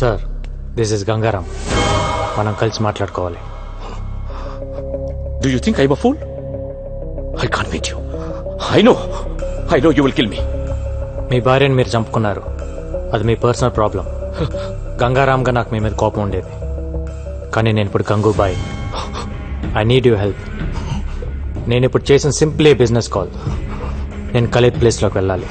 Sir, this is Gangaram. మనం కలిసి మాట్లాడుకోవాలి. Do you think I'm a fool? I can't meet you. I know you will kill me. మీ భార్యను మీరు చంపుకున్నారు. అది మీ personal problem. గంగారాంగా నాకు మీ మీద కోపం ఉండేది, కానీ నేను ఇప్పుడు Gangubai. I need you help. నేను ఇప్పుడు చేసిన సింప్లీ బిజినెస్ కాల్. నేను ఖలీద్ ప్లేస్లోకి వెళ్ళాలి.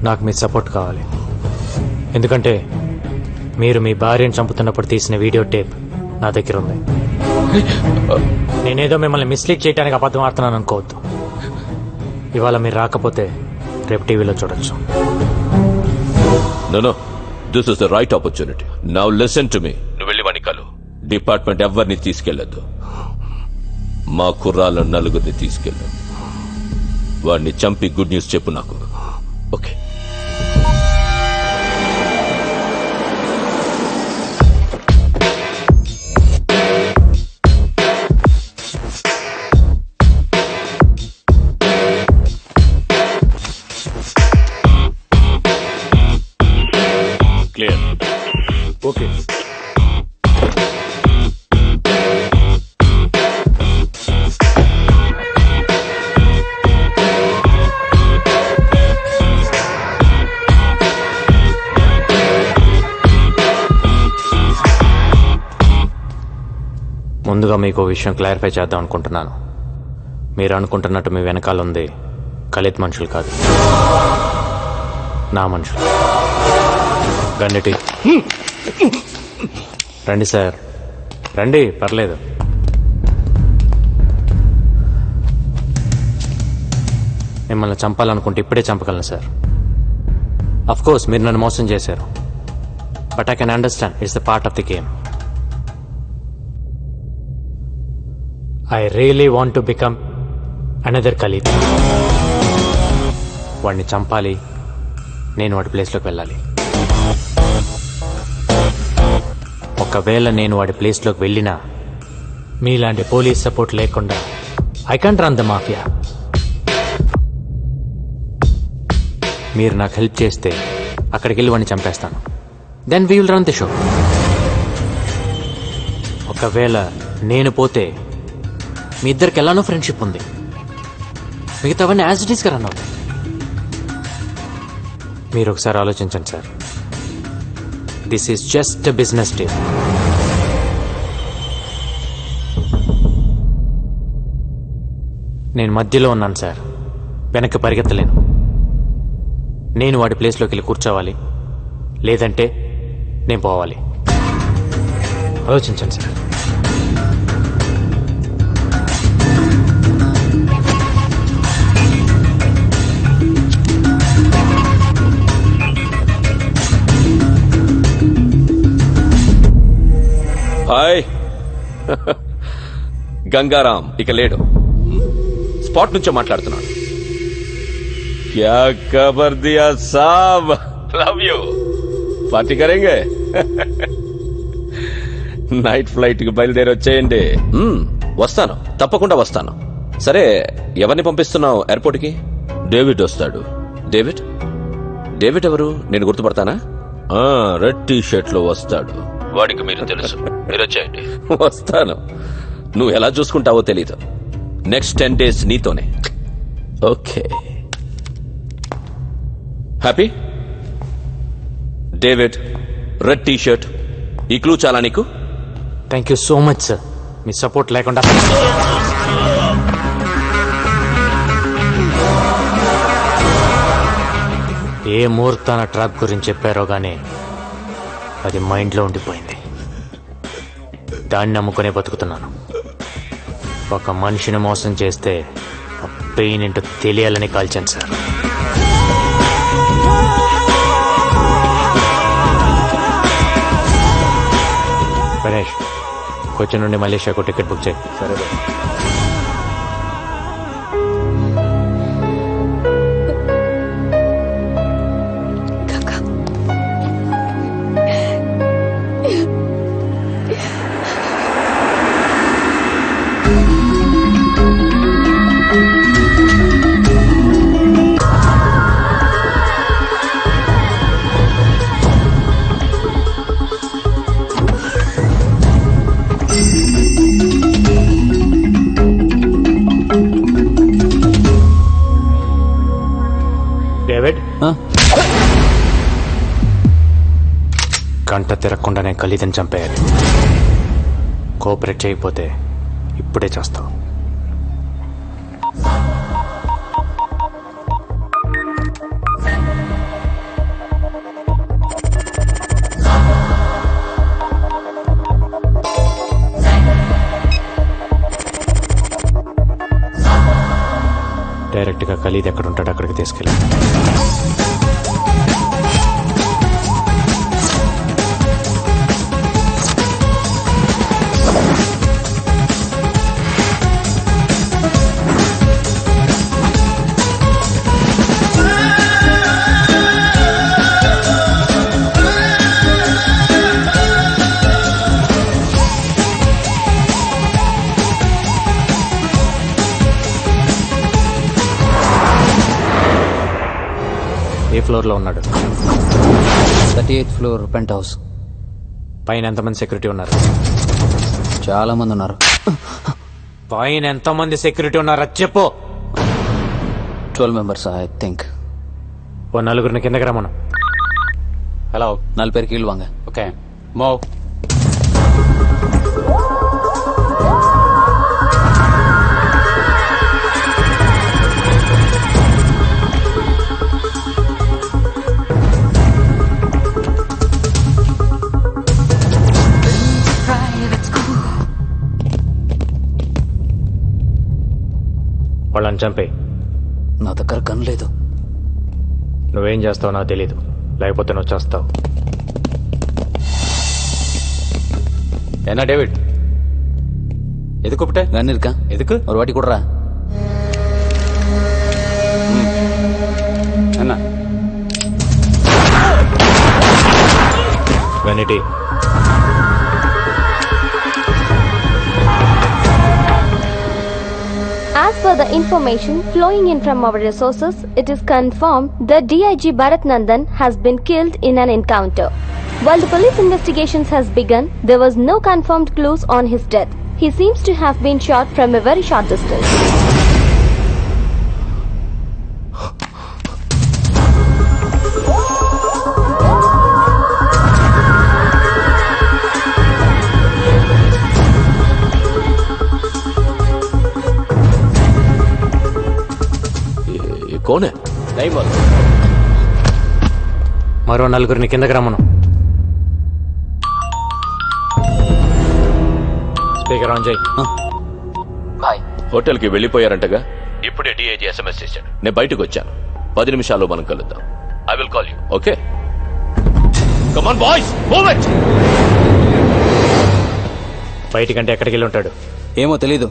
నాకు మీ సపోర్ట్ కావాలి. ఎందుకంటే మీరు మీ భార్యను చంపుతున్నప్పుడు తీసిన వీడియో టేప్ నా దగ్గర ఉంది. నేనేదో మిమ్మల్ని మిస్లీడ్ చేయడానికి అబద్ధం ఆడుతున్నాను అనుకోవద్దు. ఇవాళ మీరు రాకపోతే రేపు టీవీలో చూడొచ్చు. No, this is the right opportunity. Now listen to me. నువ్వు వెళ్ళి వాణ్ణి కలు. డిపార్ట్మెంట్ ఎవరిని తీసుకెళ్లొద్దు. మా కుర్రాళ్ళ నలుగురిని తీసుకెళ్ళు. వాడిని చంపి గుడ్ న్యూస్ చెప్పు నాకు. ఓకే. క్లియర్. ఓకే. ముందుగా మీకు విషయం క్లారిఫై చేద్దాం అనుకుంటున్నాను. మీరు అనుకుంటున్నట్టు మీ వెనకాల ఉంది ఖలీద్ మనుషులు కాదు, నా మనుషులు. గండిటి రండి సార్, రండి, పర్లేదు. మిమ్మల్ని చంపాలనుకుంటే ఇప్పుడే చంపగలను సార్. అఫ్ కోర్స్ మీరు నన్ను మోసం చేశారు, but I can understand it's the part of the game. I really want to become another Khalid. వాడిని చంపాలి, నేను వాడి ప్లేస్లోకి వెళ్ళాలి. ఒకవేళ నేను వాడి ప్లేస్లోకి వెళ్ళినా మీలాంటి పోలీస్ సపోర్ట్ లేకుండా I can't run the mafia. మీరు నాకు హెల్ప్ చేస్తే అక్కడికి వెళ్ళి వాడిని చంపేస్తాను. Then we will run the show. ఒకవేళ నేను పోతే మీ ఇద్దరికి ఎలానో ఫ్రెండ్షిప్ ఉంది, మిగతావన్నీ యాజ్ ఇట్ ఈస్గా రన్ అవుతాయి. మీరు ఒకసారి ఆలోచించండి sir. This is just a business deal. నేను మధ్యలో ఉన్నాను సార్, వెనక్కి పరిగెత్తలేను. నేను వాడి ప్లేస్లోకి వెళ్ళి కూర్చోవాలి, లేదంటే నేను పోవాలి. ఆలోచించండి సార్. హాయ్. గంగారాం ఇక లేడు, స్పాట్ నుంచే మాట్లాడుతున్నాడు. క్యా ఖబర్ దియా సాబ్, లవ్ యూ. పార్టీ కరేంగే. నైట్ ఫ్లైట్ కి బయలుదేరి వచ్చేయండి. వస్తాను, తప్పకుండా వస్తాను. సరే, ఎవరిని పంపిస్తున్నావు ఎయిర్పోర్ట్ కి? డేవిడ్ వస్తాడు. డేవిడ్? డేవిడ్ ఎవరు? నేను గుర్తుపడతానా? రెడ్ టీ షర్ట్ లో వస్తాడు. వాడికి మీరు తెలుసు. మీరు వచ్చేయండి. వస్తాను. నువ్వు ఎలా చూసుకుంటావో తెలీదు. నెక్స్ట్ 10 days నీతోనే. Okay. Happy? David, red T shirt, ఈ క్లూ చాలా నీకు? Thank you so much sir. Me support లేకుండా ఏ ముహూర్తాన ట్రాప్ గురించి చెప్పారో గానీ అది మైండ్లో ఉండిపోయింది. దాన్ని నమ్ముకునే బతుకుతున్నాను. ఒక మనిషిని మోసం చేస్తే ఆ పెయిన్ ఏంటో తెలియాలని కాల్చాను సార్. గణేష్, కొచ్చి నుండి మలేషియాకు టికెట్ బుక్ చేయి. సరే. డేవిడ్ ఆ? గంట తిరగకుండానే ఖలీదని చంపేయాలి. కోఆపరేట్ చేయకపోతే ఇప్పుడే చేస్తావు. డైరెక్ట్గా ఖలీద్ ఎక్కడ ఉంటాడో అక్కడికి తీసుకెళ్ళి. ఏ ఫ్లోర్లో ఉన్నాడు? 38th floor pent house. పైన ఎంతమంది సెక్యూరిటీ ఉన్నారు? చాలా మంది ఉన్నారు. పైన ఎంతమంది సెక్యూరిటీ ఉన్నారా చెప్పు. 12 members ఐ థింక్. ఓ నలుగురిని కిందకి రమ్మను. హలో 4 பேர் கீழ் வாங்க. Okay move. వాళ్ళని చంపే. నా దగ్గర గన్ లేదు. నువ్వేం చేస్తావో నాకు తెలీదు, లేకపోతే నువ్వు చేస్తావు. என்ன டேவிட், எது கூப்பிட்ட? గన్ இருக்கா? எதுக்கு? ஒரு வாட்டி கொடுறா. என்ன? Vanity As per the information flowing in from our resources, it is confirmed that DIG Bharat Nandan has been killed in an encounter. While the police investigations has begun, there was no confirmed clues on his death. He seems to have been shot from a very short distance. కోనే time మరో నలుగురిని కిందకి రమ్మను. Speaker on చేయి. Bye. హోటల్కి వెళ్ళిపోయారంటగా. ఇప్పుడే DIG SMS చేశాడు. నేను బయటకు వచ్చాను. 10 నిమిషాల్లో మనం కలుద్దాం. I will call you. Okay, come on boys, move it. బయటికంటే ఎక్కడికి వెళ్ళి ఉంటాడు? ఏమో తెలీదు.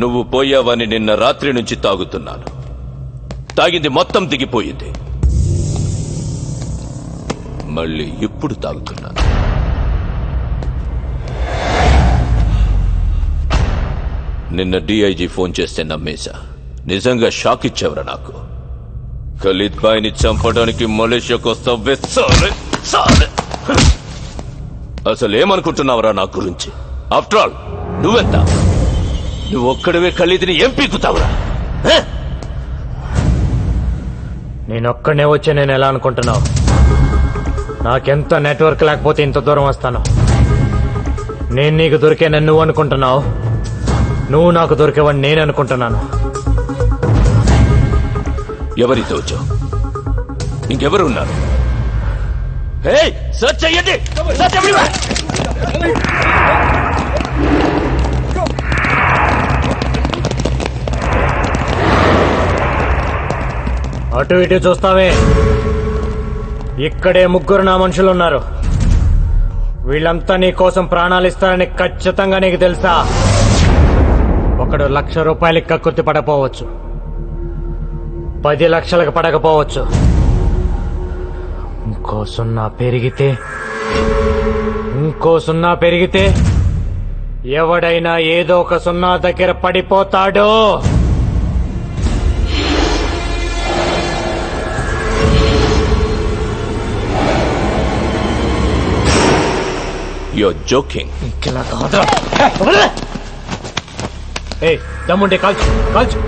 నువ్వు పోయావని నిన్న రాత్రి నుంచి తాగుతున్నాను. తాగింది మొత్తం దిగిపోయింది. మళ్ళీ ఇప్పుడు తాగుతున్నాను. నిన్న డిఐజీ ఫోన్ చేస్తే నమ్మేశా. నిజంగా షాక్ ఇచ్చావురా నాకు. ఖలీద్ బాయ్ని చంపడానికి మలేషియాకు వస్తావే సాలే సాలే. అసలు ఏమనుకుంటున్నావురా నా గురించి? ఆఫ్టర్ ఆల్ నువ్వెంత? నువ్వు ఒక్కడివే ఖలీద్ని ఏం పీకుతావురా? నేనొక్కడే వచ్చి నేను ఎలా అనుకుంటున్నావు? నాకెంత నెట్వర్క్ లేకపోతే ఇంత దూరం వస్తాను. నేను నీకు దొరికేనని నువ్వు అనుకుంటున్నావు, నువ్వు నాకు దొరికేవని నేను అనుకుంటున్నాను. ఎవరితో వచ్చావు? ఇంకెవరు ఉన్నారు? సర్చ్ చెయ్యండి. Search everywhere. అటు ఇటు చూస్తావే, ఇక్కడే 3 నా మనుషులు ఉన్నారు. వీళ్ళంతా నీ కోసం ప్రాణాలు ఇస్తారని ఖచ్చితంగా నీకు తెలుసా? ఒకడు 1,00,000 రూపాయలకి కక్కుర్తి పడపోవచ్చు, 10 లక్షలకు పడకపోవచ్చు. ఇంకో సున్నా పెరిగితే ఎవడైనా ఏదో ఒక సున్నా దగ్గర పడిపోతాడో. Your joking. ఏ దమ్ముంటే కాల్చు కాల్చు.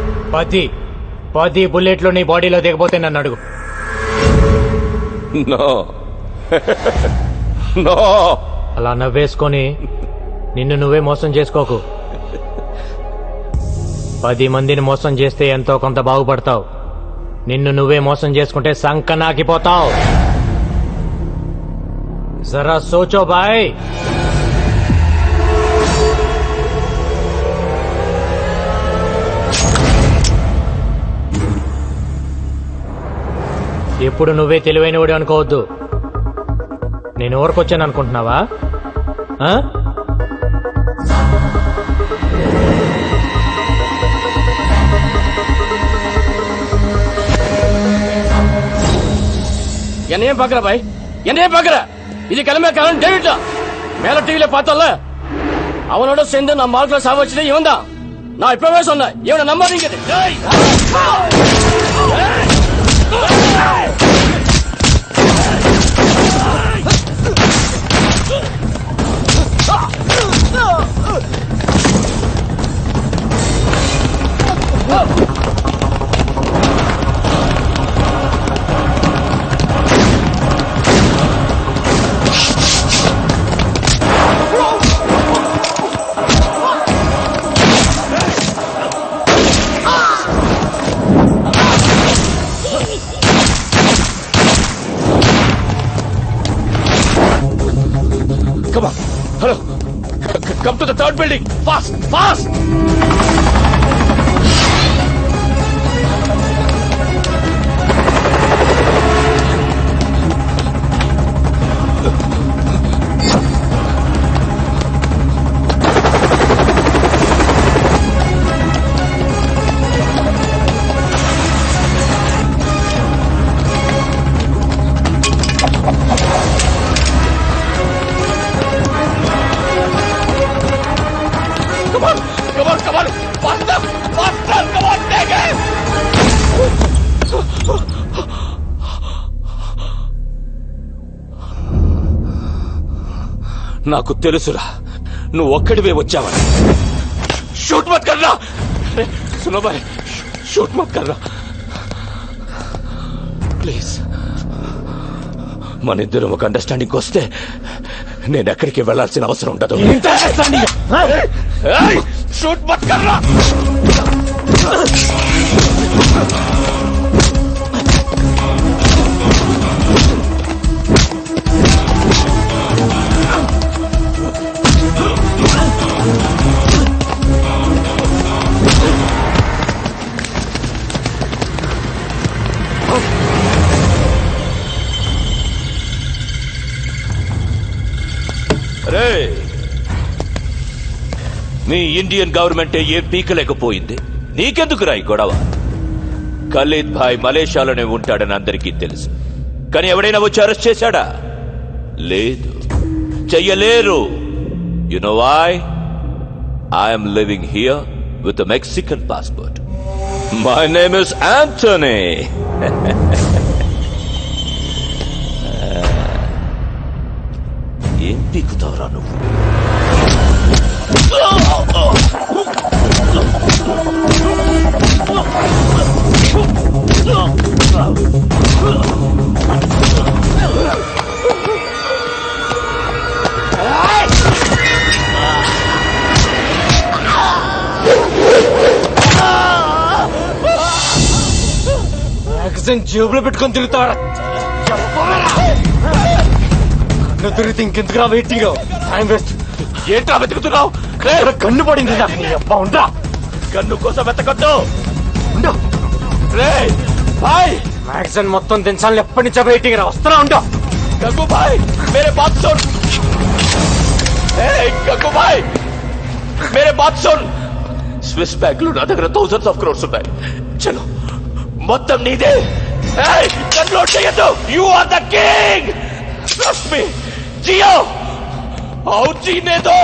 10 బుల్లెట్లు నీ బాడీలో దిగపోతే నన్ను అడుగు. No no. అలా నవ్వేసుకొని నిన్ను నువ్వే మోసం చేసుకోకు. 10 మందిని మోసం చేస్తే ఎంతో కొంత బాగుపడతావు. నిన్ను నువ్వే మోసం చేసుకుంటే సంకనాకిపోతావు. జరా సోచో బాయ్. ఎప్పుడు నువ్వే తెలివైనవాడు అనుకోవద్దు. నేను ఊరికొచ్చాను అనుకుంటున్నావా? ఆ? என்னையும் பாக்குற பாய், என்னையும் பாக்குற. இது கிளம்பக்காரன் டேவிட் தான். மேல டிவில பார்த்தல, அவனோட சேர்ந்து நான் மார்க்ல சாவச்சதே இவன் தான். நான் இப்பவே சொன்னேன், இவனை நம்பாதீங்க. டேய் come on. Hello. Come to the third building. Fast, fast. Come on, come on, come on. Faster, faster. Come on, take it. నాకు తెలుసురా, నువ్వు ఒక్కడివే వచ్చావని. షూట్ మత్ కర్రా. సునో భాయ్, షూట్ మత్ కర్రా ప్లీజ్. మన ఇద్దరం ఒక అండర్స్టాండింగ్ వస్తే నేను ఎక్కడికి వెళ్లాల్సిన అవసరం ఉండదు. షూట్ మత్ కర్రా. రే, నీ ఇండియన్ గవర్నమెంట్ ఏం పీకలేకపోయింది. నీకెందుకురా ఈ గొడవ? ఖలీద్ భాయ్ మలేషియాలోనే ఉంటాడని అందరికీ తెలుసు. కానీ ఎవడైనా వచ్చి అరెస్ట్ చేశాడా? లేదు, చెయ్యలేరు. You know why? I'm living here with Mexican passport. My name is Antony. ఏం పీకుతావురా నువ్వు? జేబులో పెట్టుకొని తిరుగుతావరా? తిరిగితే ఇంకెందుకురా వెయిటింగ్? Time waste. ఏంట్రా వెతుకుతున్నావు? కన్ను పడింది నాకు. నీ అబ్బా ఉండా. కన్ను కోసం వెతకద్దు. ఉండు. రే భాయ్, మ్యాగజైన్ మొత్తం దించాలని ఎప్పటి నుంచో వెయిటింగ్ రా. వస్తున్నా ఉండు. గంగు భాయ్ మేరే బాత్ సున్. గంగు భాయ్ మేరే బాత్ సున్. స్విస్ బ్యాంక్ లో నా దగ్గర థౌసండ్స్ ఆఫ్ క్రోర్స్ ఉన్నాయి. చలో, మొత్తం నీదే. కన్లోడ్ చేయొద్దు. You are the king. Trust me. జియో और जीने दो.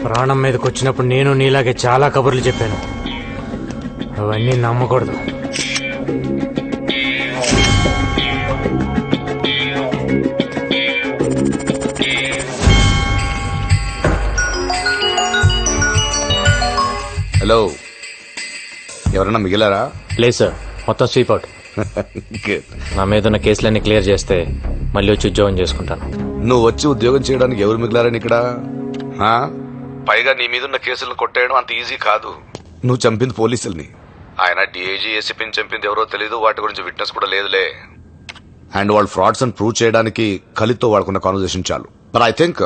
ప్రాణం మీదకి వచ్చినప్పుడు నేను నీలాగే చాలా కబుర్లు చెప్పాను. అవన్నీ నమ్మకూడదు. హలో, ఎవరన్నా మిగిలారా? లేదు సార్, మొత్తం స్వీప్ అవుట్. Good. నా మీద ఉన్న కేసులన్నీ క్లియర్ చేస్తే మళ్ళీ వచ్చి ఉద్యోగం చేసుకుంటాను. నువ్వు వచ్చి ఉద్యోగం చేయడానికి ఎవరు మిగిలారని ఇక్కడ? ఆ? పైగా నీ మీదున్న కేసులను కొట్టేయడం అంత ఈజీ కాదు. నువ్వు చంపింది పోలీసుల్ని. ఆయన డిఐజీ ఏసీపీని చంపింది ఎవరో తెలీదు, వాటి గురించి విట్నెస్ కూడా లేదులే. అండ్ వాళ్ళు ఫ్రాడ్స్ అని ప్రూవ్ చేయడానికి ఖలీద్తో వాడుకున్న కాన్వర్సేషన్ చాలు. బట్ ఐ థింక్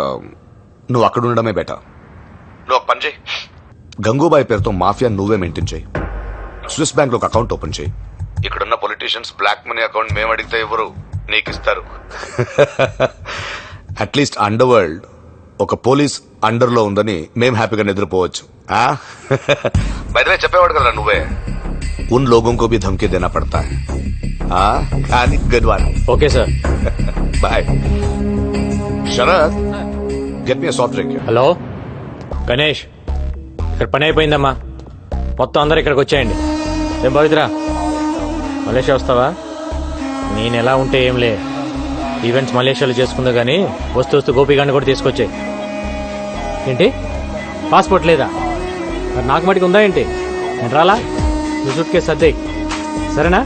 నువ్వు అక్కడ ఉండడమే బెటర్. నువ్వు ఒక పని చేయి, గంగూబాయ్ పేరుతో మాఫియా నువ్వే మెయింటైన్ చేయి. స్విస్ బ్యాంక్ లో ఒక అకౌంట్ ఓపెన్ చేయి. ఇక్కడున్న పొలిటీషియన్స్ బ్లాక్ మనీ అకౌంట్ మేము అడిగితే ఎవరు నీకు ఇస్తారు. అట్లీస్ట్ అండర్ వరల్డ్ ఒక పోలీస్ అండర్ లో ఉందని మేం హ్యాపీగా నిద్రపోవచ్చు. బయటవే చెప్పేవాడు కదా నువ్వే, ఉన్ లోగోं को भी धमकी देना पड़ता है. కానీ good one. Okay sir. Bye. Sharath, get me soft drink. Hello Ganesh, ఇక్కడ పని అయిపోయిందమ్మా, మొత్తం అందరు ఇక్కడికి వచ్చేయండి. ఏం పవిత్ర, మలేషియా వస్తావా? నేను ఎలా ఉంటే ఏంలే, ఈవెంట్స్ మలేషియాలో చేసుకుందా కానీ వస్తూ గోపిగాన్ని కూడా తీసుకొచ్చాయి. ఏంటి పాస్పోర్ట్ లేదా? మరి నాకు మటుకు ఉందా ఏంటి? నేను రాలా? నీ సూట్ కేసు సర్దేయ్, సరేనా?